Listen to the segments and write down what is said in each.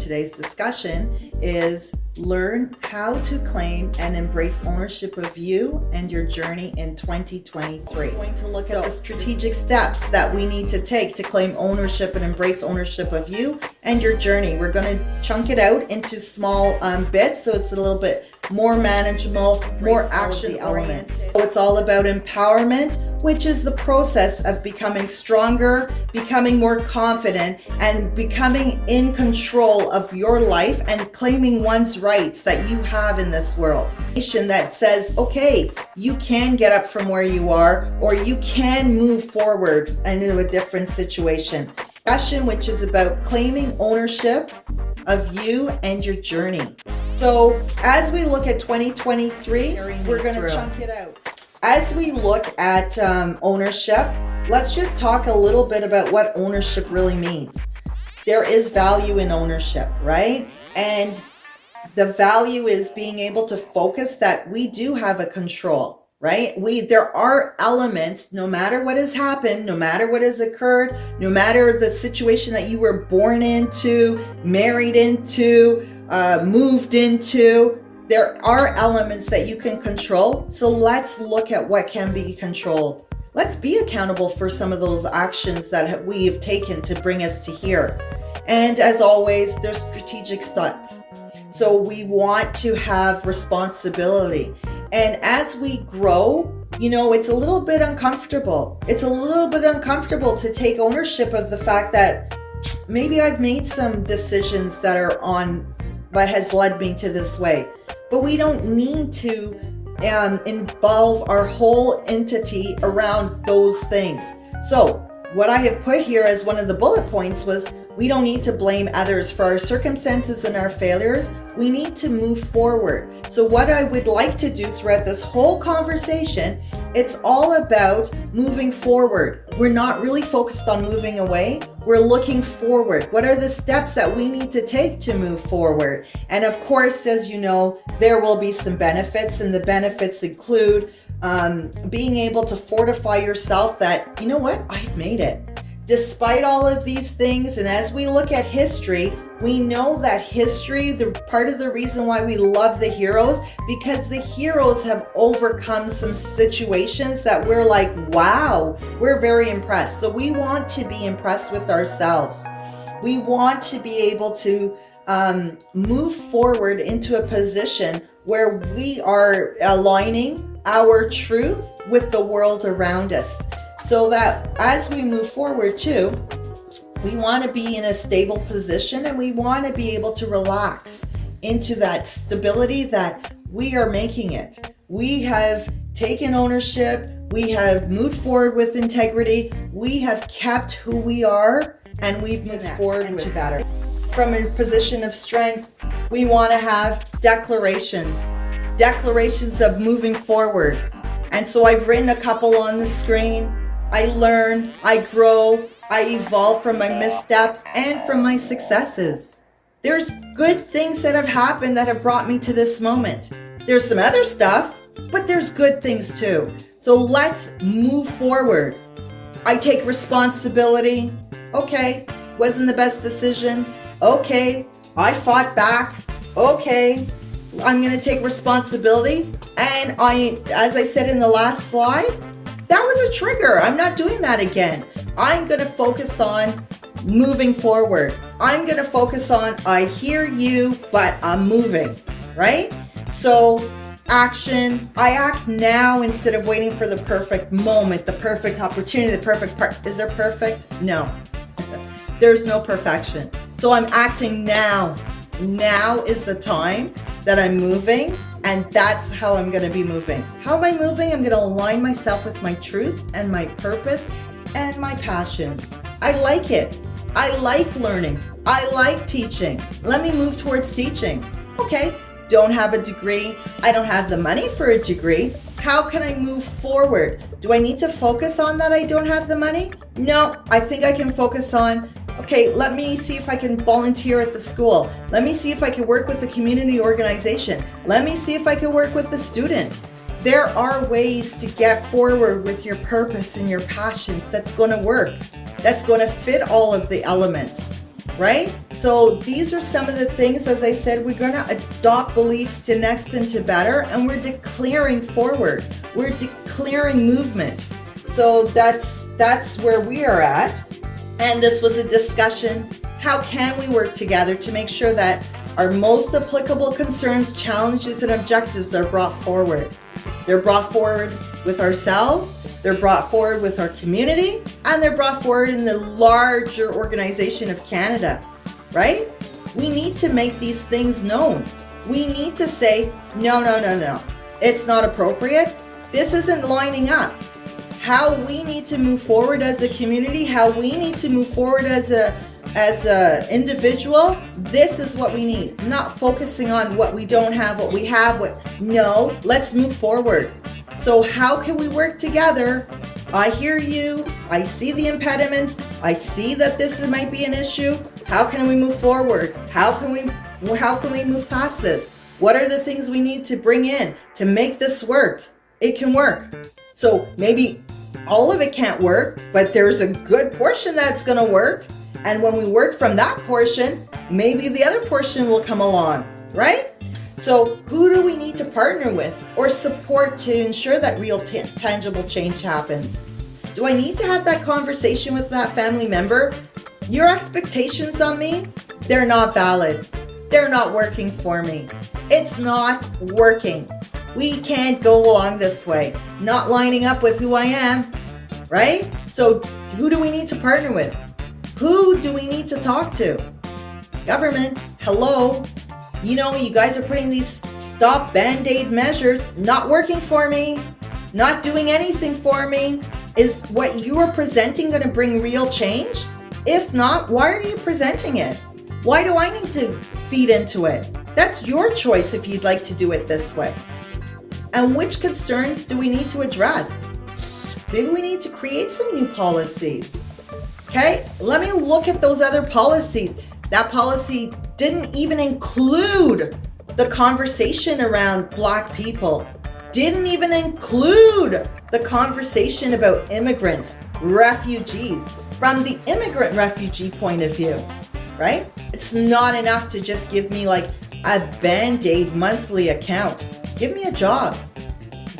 today's discussion is learn how to claim and embrace ownership of you and your journey in 2023. We're going to look at the strategic steps that we need to take to claim ownership and embrace ownership of you and your journey. We're going to chunk it out into small bits so it's a little bit more manageable, more action oriented. So it's all about empowerment, which is the process of becoming stronger, becoming more confident, and becoming in control of your life and claiming one's rights that you have in this world. That says, okay, you can get up from where you are, or you can move forward into a different situation. Discussion, which is about claiming ownership of you and your journey. So as we look at 2023, we're going to chunk it out. As we look at ownership, let's just talk a little bit about what ownership really means. There is value in ownership, right? And the value is being able to focus that we do have a control, right? There are elements, no matter what has happened, no matter what has occurred, no matter the situation that you were born into, married into, moved into, there are elements that you can control. So let's look at what can be controlled. Let's be accountable for some of those actions that we have taken to bring us to here. And as always, there's strategic steps. So we want to have responsibility. And as we grow, it's a little bit uncomfortable. It's a little bit uncomfortable to take ownership of the fact that maybe I've made some decisions that has led me to this way. But we don't need to involve our whole entity around those things. So what I have put here as one of the bullet points was we don't need to blame others for our circumstances and our failures. We need to move forward. So what I would like to do throughout this whole conversation, it's all about moving forward. We're not really focused on moving away. We're looking forward. What are the steps that we need to take to move forward? And of course, as you know, there will be some benefits, and the benefits include being able to fortify yourself that, you know what, I've made it. Despite all of these things, and as we look at history, we know that history, the part of the reason why we love the heroes, because the heroes have overcome some situations that we're like, wow, we're very impressed. So we want to be impressed with ourselves. We want to be able to move forward into a position where we are aligning our truth with the world around us. So that as we move forward too, we want to be in a stable position, and we want to be able to relax into that stability that we are making it. We have taken ownership. We have moved forward with integrity. We have kept who we are, and we've moved forward with better. From a position of strength, we want to have declarations of moving forward. And so I've written a couple on the screen. I learn, I grow, I evolve from my missteps and from my successes. There's good things that have happened that have brought me to this moment. There's some other stuff, but there's good things too. So let's move forward. I take responsibility. Okay, wasn't the best decision. Okay, I fought back. Okay, I'm going to take responsibility. And as I said in the last slide, that was a trigger. I'm not doing that again. I'm going to focus on moving forward. I'm going to focus on, I hear you, but I'm moving, right? So action. I act now instead of waiting for the perfect moment, the perfect opportunity, the perfect part. Is there perfect? No. There's no perfection. So I'm acting now. Now is the time that I'm moving. And that's how I'm going to be moving. How am I moving? I'm going to align myself with my truth and my purpose and my passions. I like it. I like learning. I like teaching. Let me move towards teaching. Okay, don't have a degree. I don't have the money for a degree. How can I move forward? Do I need to focus on that I don't have the money? No, I think I can focus on, okay, let me see if I can volunteer at the school. Let me see if I can work with a community organization. Let me see if I can work with the student. There are ways to get forward with your purpose and your passions that's going to work. That's going to fit all of the elements. right? So these are some of the things, as I said, we're going to adopt beliefs to next and to better, and we're declaring forward. We're declaring movement. So that's where we are at. And this was a discussion. How can we work together to make sure that our most applicable concerns, challenges, and objectives are brought forward? They're brought forward with ourselves, they're brought forward with our community, and they're brought forward in the larger organization of Canada, right? We need to make these things known. We need to say, no, it's not appropriate. This isn't lining up. How we need to move forward as a community, how we need to move forward as a individual, this is what we need. Not focusing on what we don't have, what we have, no, let's move forward. So how can we work together? I hear you, I see the impediments, I see that this might be an issue. How can we move forward? How can we move past this? What are the things we need to bring in to make this work? It can work. So maybe all of it can't work, but there's a good portion that's going to work. And when we work from that portion, maybe the other portion will come along, right? So who do we need to partner with or support to ensure that real tangible change happens? Do I need to have that conversation with that family member? Your expectations on me, they're not valid. They're not working for me. It's not working. We can't go along this way, not lining up with who I am, right? So who do we need to partner with? Who do we need to talk to? Government, hello. You know, you guys are putting these stop Band-Aid measures, not working for me, not doing anything for me. Is what you are presenting going to bring real change? If not, why are you presenting it? Why do I need to feed into it? That's your choice if you'd like to do it this way. And which concerns do we need to address? Maybe we need to create some new policies. Okay, let me look at those other policies. That policy didn't even include the conversation around Black people. Didn't even include the conversation about immigrants, refugees, from the immigrant refugee point of view, right? It's not enough to just give me like a Band-Aid monthly account. Give me a job.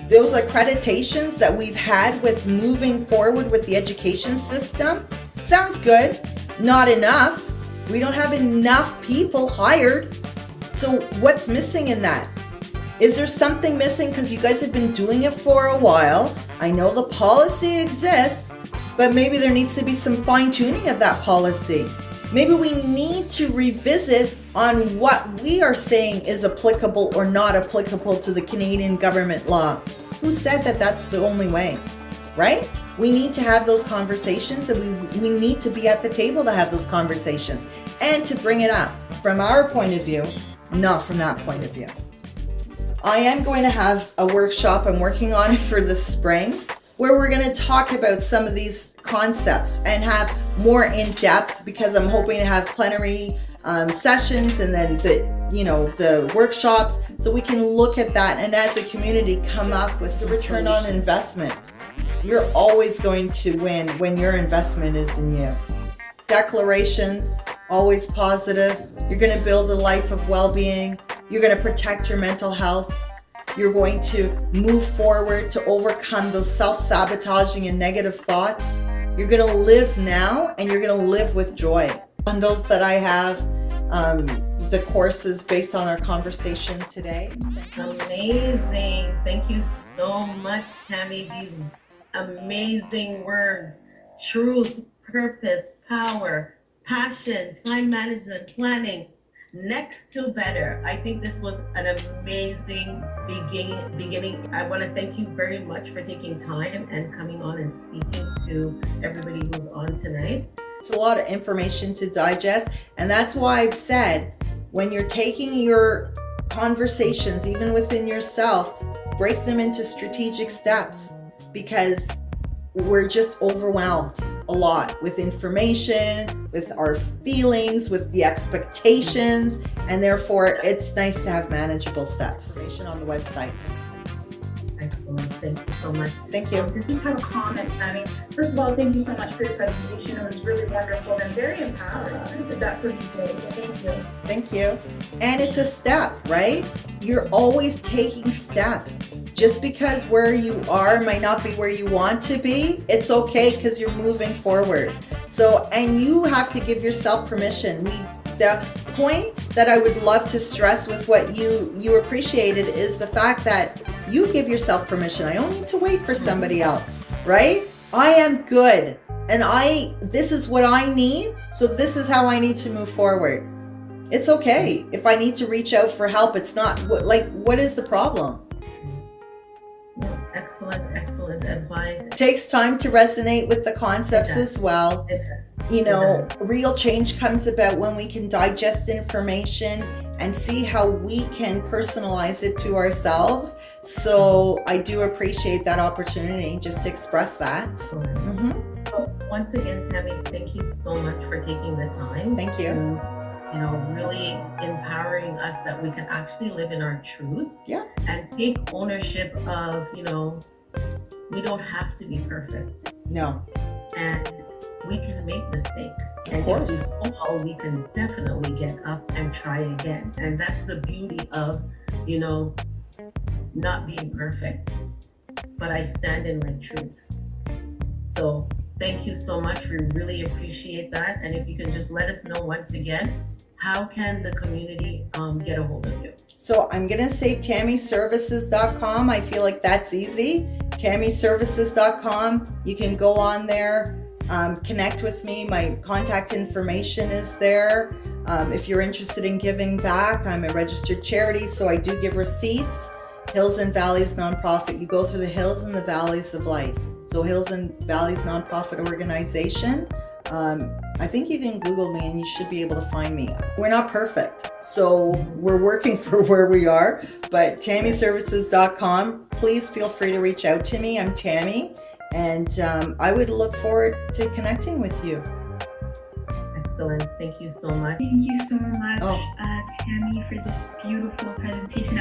Those accreditations that we've had with moving forward with the education system sounds good. Not enough. We don't have enough people hired. So what's missing in that? Is there something missing because you guys have been doing it for a while? I know the policy exists, but maybe there needs to be some fine-tuning of that policy. Maybe we need to revisit on what we are saying is applicable or not applicable to the Canadian government law. Who said that that's the only way, right? We need to have those conversations, and we need to be at the table to have those conversations and to bring it up from our point of view, not from that point of view. I am going to have a workshop I'm working on for the spring where we're going to talk about some of these concepts and have more in depth, because I'm hoping to have plenary sessions and then the workshops, so we can look at that and as a community come up with the return on investment. You're always going to win when your investment is in you. Declarations, always positive. You're going to build a life of well-being. You're going to protect your mental health. You're going to move forward to overcome those self-sabotaging and negative thoughts. You're going to live now, and you're going to live with joy. Bundles that I have, the courses based on our conversation today. Amazing. Thank you so much, Tammy. These amazing words: truth, purpose, power, passion, time management, planning, next to better. I think this was an amazing beginning. I want to thank you very much for taking time and coming on and speaking to everybody who's on tonight. It's a lot of information to digest, and that's why I've said, when you're taking your conversations, even within yourself, break them into strategic steps, because we're just overwhelmed a lot with information, with our feelings, with the expectations, and therefore it's nice to have manageable steps. Information on the websites. Excellent. Thank you so much. Thank you. Just have a comment, Tammy. First of all, thank you so much for your presentation. It was really wonderful and very empowering. I did that for me today, so thank you. Thank you. And it's a step, right? You're always taking steps. Just because where you are might not be where you want to be, it's okay because you're moving forward. So, and you have to give yourself permission. The point that I would love to stress with what you appreciated is the fact that you give yourself permission. I don't need to wait for somebody else, right? I am good and this is what I need. So this is how I need to move forward. It's okay. If I need to reach out for help, it's not what is the problem? Excellent advice. It takes time to resonate with the concepts as well. It does. You know, real change comes about when we can digest information and see how we can personalize it to ourselves. So I do appreciate that opportunity just to express that. Excellent. Mm-hmm. So once again, Tammy, thank you so much for taking the time. Thank you. To, really empowering us that we can actually live in our truth. Yeah. And take ownership of, we don't have to be perfect. No. And we can make mistakes. Of course. If we fall, we can definitely get up and try again. And that's the beauty of, not being perfect. But I stand in my truth. So thank you so much. We really appreciate that. And if you can just let us know once again, how can the community get a hold of you? So I'm going to say tammyservices.com. I feel like that's easy. tammyservices.com. You can go on there, connect with me. My contact information is there. If you're interested in giving back, I'm a registered charity, so I do give receipts. Hills and Valleys Nonprofit. You go through the hills and the valleys of life. So Hills and Valleys Nonprofit Organization. I think you can Google me and you should be able to find me. We're not perfect, so we're working for where we are, but tammyservices.com. Please feel free to reach out to me. I'm Tammy, and I would look forward to connecting with you. Excellent. Thank you so much. Thank you so much, Tammy, for this beautiful presentation.